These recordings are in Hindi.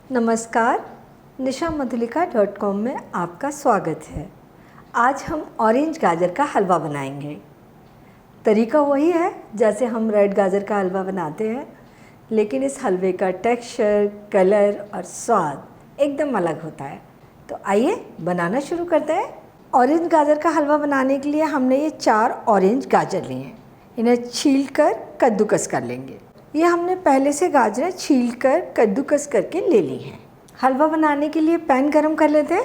नमस्कार, nishammadhulika.com में आपका स्वागत है। आज हम ऑरेंज गाजर का हलवा बनाएंगे। तरीका वही है जैसे हम रेड गाजर का हलवा बनाते हैं, लेकिन इस हलवे का टेक्सचर, कलर और स्वाद एकदम अलग होता है। तो आइए बनाना शुरू करते हैं। ऑरेंज गाजर का हलवा बनाने के लिए हमने ये 4 ऑरेंज गाजर लिए हैं। इन्हें छीलकर कद्दूकस कर लेंगे। ये हमने पहले से गाजरें छीलकर कद्दूकस करके ले ली हैं। हलवा बनाने के लिए पैन गरम कर लेते हैं।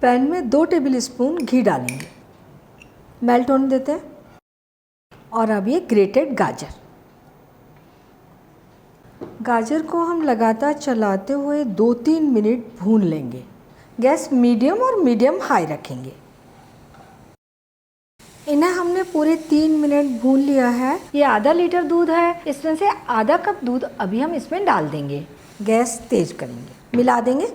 पैन में 2 टेबलस्पून घी डालेंगे, मेल्ट होने देते हैं। और अब ये ग्रेटेड गाजर को हम लगातार चलाते हुए 2-3 मिनट भून लेंगे। गैस मीडियम और मीडियम हाई रखेंगे। इन्हें हमने पूरे 3 मिनट भून लिया है। ये आधा लीटर दूध है, इसमें से आधा कप दूध अभी हम इसमें डाल देंगे। गैस तेज करेंगे, मिला देंगे।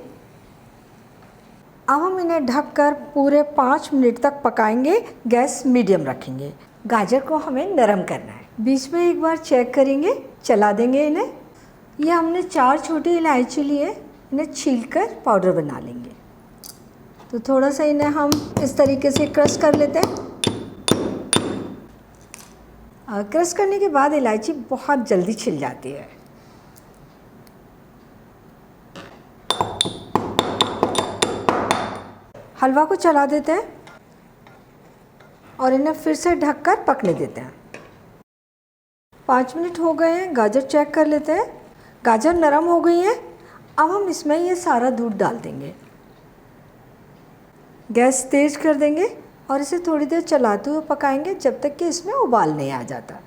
अब हम इन्हें ढककर पूरे 5 मिनट तक पकाएंगे। गैस मीडियम रखेंगे। गाजर को हमें नरम करना है। बीच में एक बार चेक करेंगे, चला देंगे इन्हें। ये हमने 4 छोटी इलायची लिए, इन्हें छीलकर पाउडर बना लेंगे। तो थोड़ा सा इन्हें हम इस तरीके से क्रश कर लेते हैं। क्रश करने के बाद इलायची बहुत जल्दी छिल जाती है। हलवा को चला देते हैं और इन्हें फिर से ढककर पकने देते हैं। 5 मिनट हो गए हैं। गाजर चेक कर लेते हैं। गाजर नरम हो गई है। अब हम इसमें ये सारा दूध डाल देंगे। गैस तेज कर देंगे और इसे थोड़ी देर चलाते हुए पकाएंगे जब तक कि इसमें उबाल नहीं आ जाता।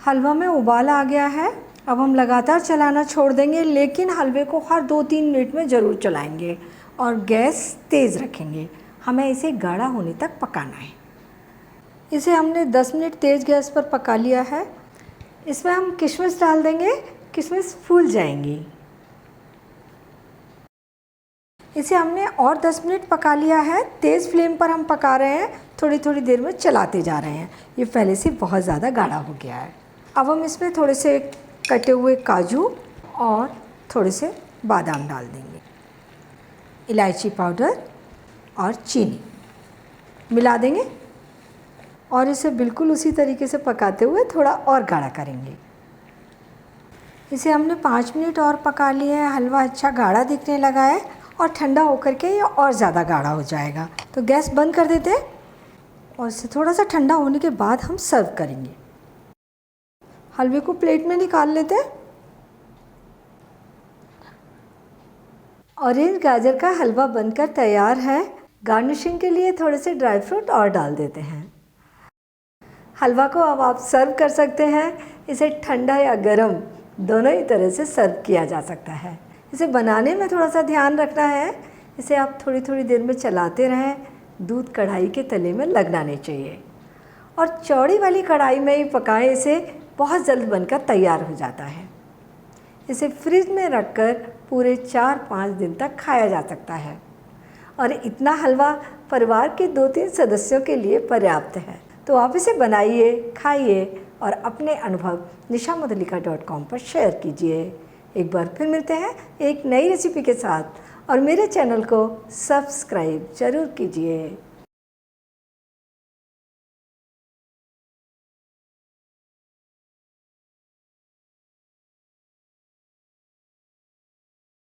हलवा में उबाल आ गया है। अब हम लगातार चलाना छोड़ देंगे, लेकिन हलवे को हर 2-3 मिनट में ज़रूर चलाएंगे और गैस तेज़ रखेंगे। हमें इसे गाढ़ा होने तक पकाना है। इसे हमने 10 मिनट तेज़ गैस पर पका लिया है। इसमें हम किशमिश डाल देंगे। किशमिश फूल जाएंगी। इसे हमने और 10 मिनट पका लिया है। तेज़ फ्लेम पर हम पका रहे हैं। थोड़ी थोड़ी देर में चलाते जा रहे हैं। ये पहले से बहुत ज़्यादा गाढ़ा हो गया है। अब हम इसमें थोड़े से कटे हुए काजू और थोड़े से बादाम डाल देंगे, इलायची पाउडर और चीनी मिला देंगे और इसे बिल्कुल उसी तरीके से पकाते हुए थोड़ा और गाढ़ा करेंगे। इसे हमने 5 मिनट और पका लिया है। हलवा अच्छा गाढ़ा दिखने लगा है और ठंडा होकर के ये और ज़्यादा गाढ़ा हो जाएगा। तो गैस बंद कर देते हैं और इसे थोड़ा सा ठंडा होने के बाद हम सर्व करेंगे। हलवे को प्लेट में निकाल लेते हैं। ऑरेंज गाजर का हलवा बनकर तैयार है। गार्निशिंग के लिए थोड़े से ड्राई फ्रूट और डाल देते हैं। हलवा को अब आप सर्व कर सकते हैं। इसे ठंडा या गर्म दोनों ही तरह से सर्व किया जा सकता है। इसे बनाने में थोड़ा सा ध्यान रखना है। इसे आप थोड़ी थोड़ी देर में चलाते रहें। दूध कढ़ाई के तले में लगना नहीं चाहिए और चौड़ी वाली कढ़ाई में ही पकाएं। इसे बहुत जल्द बनकर तैयार हो जाता है। इसे फ्रिज में रखकर पूरे 4-5 दिन तक खाया जा सकता है और इतना हलवा परिवार के 2-3 सदस्यों के लिए पर्याप्त है। तो आप इसे बनाइए, खाइए और अपने अनुभव nishammadhulika.com पर शेयर कीजिए। एक बार फिर मिलते हैं एक नई रेसिपी के साथ और मेरे चैनल को सब्सक्राइब ज़रूर कीजिए।